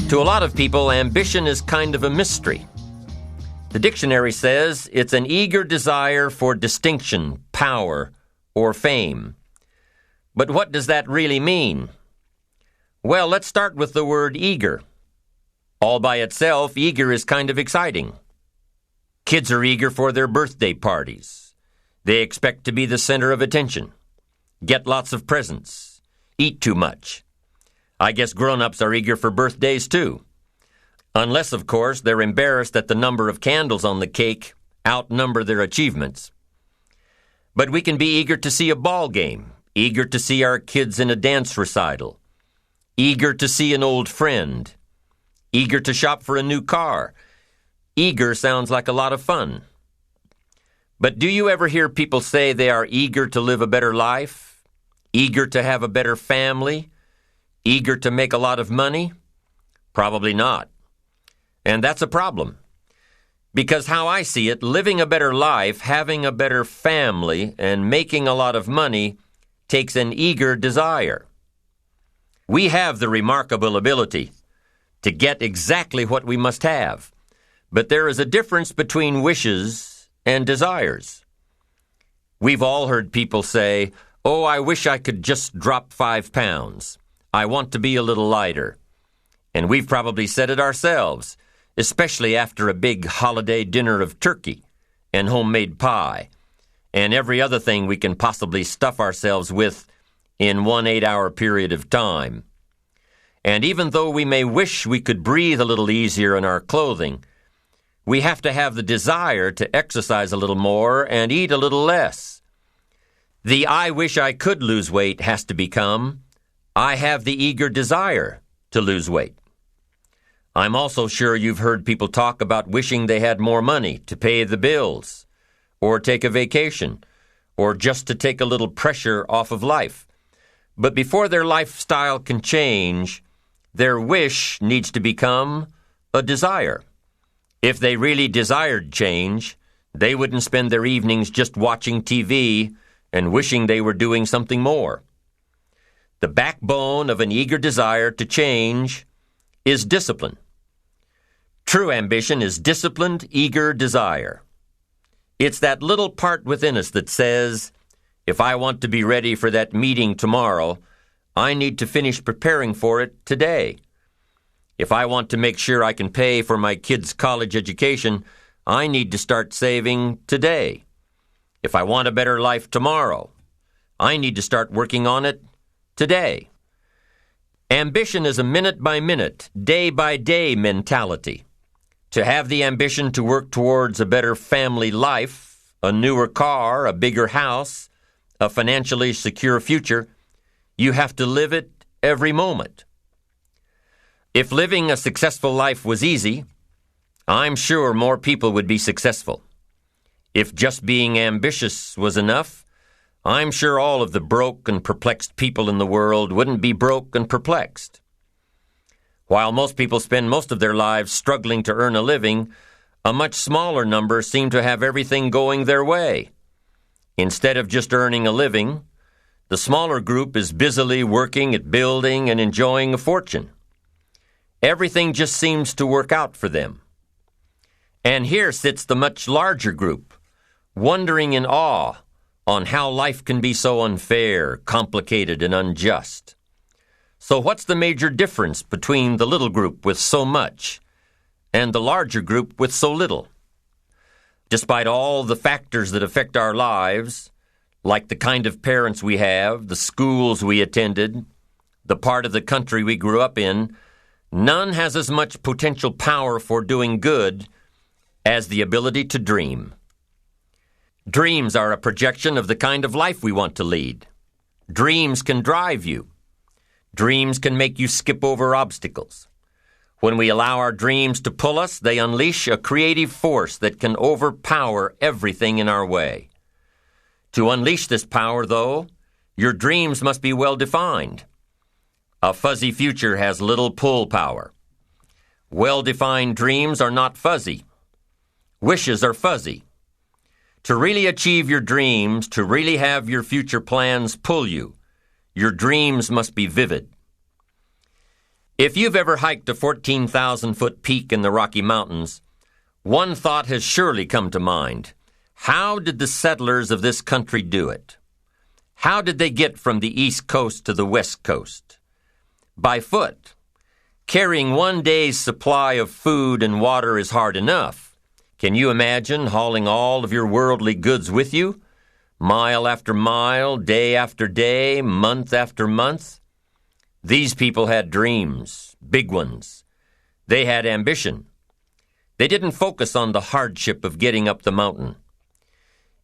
To a lot of people, ambition is kind of a mystery. The dictionary says it's an eager desire for distinction, power, or fame. But what does that really mean? Well, let's start with the word eager. All by itself, eager is kind of exciting. Kids are eager for their birthday parties. They expect to be the center of attention, get lots of presents, eat too much. I guess grown-ups are eager for birthdays too. Unless, of course, they're embarrassed that the number of candles on the cake outnumber their achievements. But we can be eager to see a ball game, eager to see our kids in a dance recital, eager to see an old friend, eager to shop for a new car. Eager sounds like a lot of fun. But do you ever hear people say they are eager to live a better life, eager to have a better family, eager to make a lot of money? Probably not. And that's a problem. Because how I see it, living a better life, having a better family, and making a lot of money takes an eager desire. We have the remarkable ability to get exactly what we must have. But there is a difference between wishes and desires. We've all heard people say, "Oh, I wish I could just drop 5 pounds. I want to be a little lighter." And we've probably said it ourselves, especially after a big holiday dinner of turkey and homemade pie and every other thing we can possibly stuff ourselves with in one 8-hour period of time. And even though we may wish we could breathe a little easier in our clothing, we have to have the desire to exercise a little more and eat a little less. The "I wish I could lose weight" has to become, "I have the eager desire to lose weight." I'm also sure you've heard people talk about wishing they had more money to pay the bills, or take a vacation, or just to take a little pressure off of life. But before their lifestyle can change, their wish needs to become a desire. If they really desired change, they wouldn't spend their evenings just watching TV and wishing they were doing something more. The backbone of an eager desire to change is discipline. True ambition is disciplined, eager desire. It's that little part within us that says, if I want to be ready for that meeting tomorrow, I need to finish preparing for it today. If I want to make sure I can pay for my kids' college education, I need to start saving today. If I want a better life tomorrow, I need to start working on it today. Ambition is a minute-by-minute, day-by-day mentality. To have the ambition to work towards a better family life, a newer car, a bigger house, a financially secure future, you have to live it every moment. If living a successful life was easy, I'm sure more people would be successful. If just being ambitious was enough, I'm sure all of the broke and perplexed people in the world wouldn't be broke and perplexed. While most people spend most of their lives struggling to earn a living, a much smaller number seem to have everything going their way. Instead of just earning a living, the smaller group is busily working at building and enjoying a fortune. Everything just seems to work out for them. And here sits the much larger group, wondering in awe on how life can be so unfair, complicated, and unjust. So what's the major difference between the little group with so much and the larger group with so little? Despite all the factors that affect our lives, like the kind of parents we have, the schools we attended, the part of the country we grew up in, none has as much potential power for doing good as the ability to dream. Dreams are a projection of the kind of life we want to lead. Dreams can drive you. Dreams can make you skip over obstacles. When we allow our dreams to pull us, they unleash a creative force that can overpower everything in our way. To unleash this power, though, your dreams must be well defined. A fuzzy future has little pull power. Well-defined dreams are not fuzzy. Wishes are fuzzy. To really achieve your dreams, to really have your future plans pull you, your dreams must be vivid. If you've ever hiked a 14,000-foot peak in the Rocky Mountains, one thought has surely come to mind. How did the settlers of this country do it? How did they get from the East Coast to the West Coast? By foot. Carrying one day's supply of food and water is hard enough. Can you imagine hauling all of your worldly goods with you? Mile after mile, day after day, month after month? These people had dreams, big ones. They had ambition. They didn't focus on the hardship of getting up the mountain.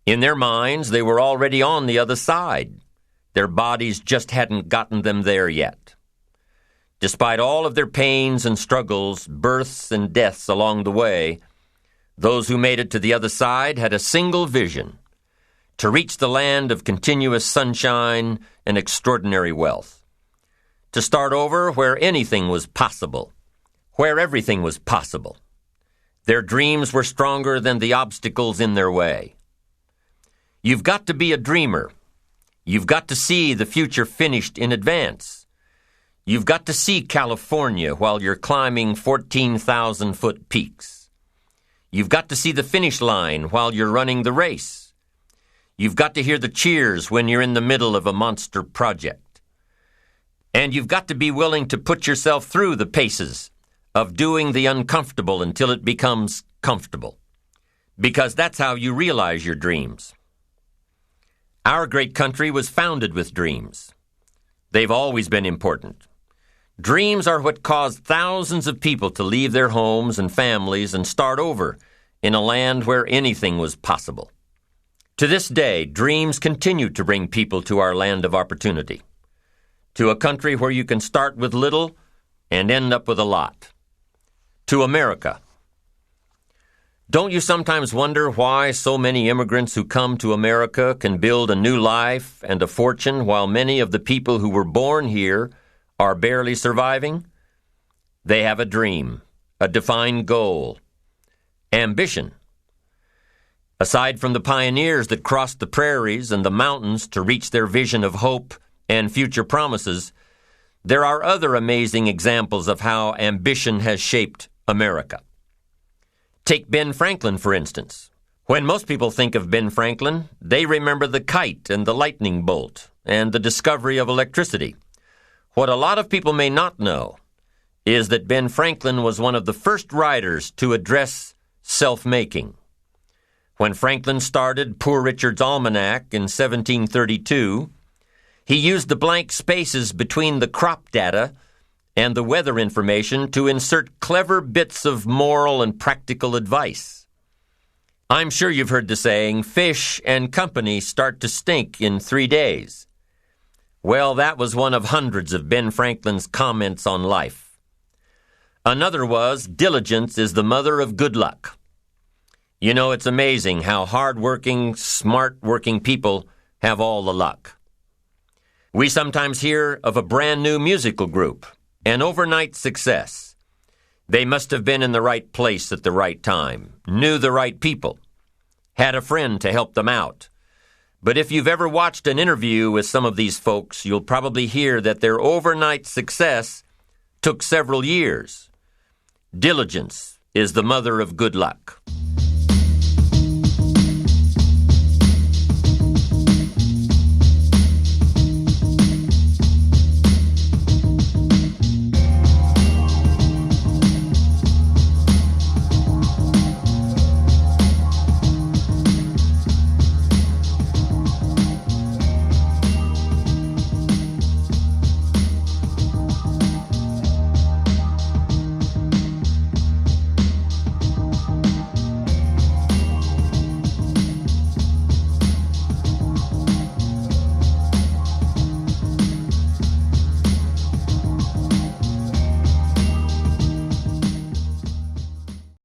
In their minds, they were already on the other side. Their bodies just hadn't gotten them there yet. Despite all of their pains and struggles, births and deaths along the way, those who made it to the other side had a single vision: to reach the land of continuous sunshine and extraordinary wealth. To start over where anything was possible, where everything was possible. Their dreams were stronger than the obstacles in their way. You've got to be a dreamer. You've got to see the future finished in advance. You've got to see California while you're climbing 14,000-foot peaks. You've got to see the finish line while you're running the race. You've got to hear the cheers when you're in the middle of a monster project. And you've got to be willing to put yourself through the paces of doing the uncomfortable until it becomes comfortable, because that's how you realize your dreams. Our great country was founded with dreams. They've always been important. Dreams are what caused thousands of people to leave their homes and families and start over in a land where anything was possible. To this day, dreams continue to bring people to our land of opportunity, to a country where you can start with little and end up with a lot, to America. Don't you sometimes wonder why so many immigrants who come to America can build a new life and a fortune while many of the people who were born here are barely surviving? They have a dream, a defined goal, ambition. Aside from the pioneers that crossed the prairies and the mountains to reach their vision of hope and future promises, there are other amazing examples of how ambition has shaped America. Take Ben Franklin, for instance. When most people think of Ben Franklin, they remember the kite and the lightning bolt and the discovery of electricity. What a lot of people may not know is that Ben Franklin was one of the first writers to address self-making. When Franklin started Poor Richard's Almanac in 1732, he used the blank spaces between the crop data and the weather information to insert clever bits of moral and practical advice. I'm sure you've heard the saying, fish and company start to stink in 3 days. Well, that was one of hundreds of Ben Franklin's comments on life. Another was, diligence is the mother of good luck. You know, it's amazing how hard-working, smart-working people have all the luck. We sometimes hear of a brand-new musical group, an overnight success. They must have been in the right place at the right time, knew the right people, had a friend to help them out. But if you've ever watched an interview with some of these folks, you'll probably hear that their overnight success took several years. Diligence is the mother of good luck.